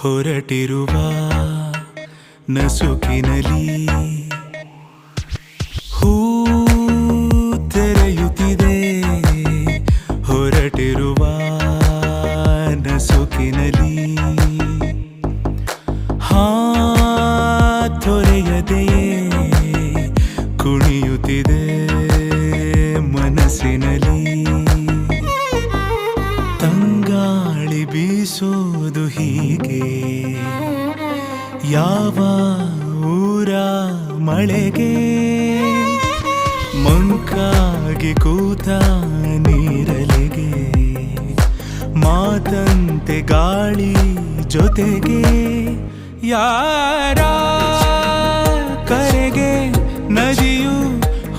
ಹೊರಟಿರುವ ನಸುಕಿನಲಿ ಹೂ ತೆರೆಯುತ್ತಿದೆ ಹೊರಟಿರುವ ನಸುಕಿನಲಿ ತೊರೆಯದೆಯೇ ಕುಣಿಯುತ್ತಿದೆ ಮನಸ್ಸಿನಲ್ಲಿ ತಂಗಾಳಿ ಬೀಸೋದು ಹೀಗೆ ಯಾವ ಊರ ಮಳೆಗೆ ಮಂಕಾಗಿ ಕೂತ ನೀರಲಿಗೆ ಮಾತಂತೆ ಗಾಳಿ ಜೊತೆಗೆ ಯಾರ ಕರೆಗೆ ನದಿಯು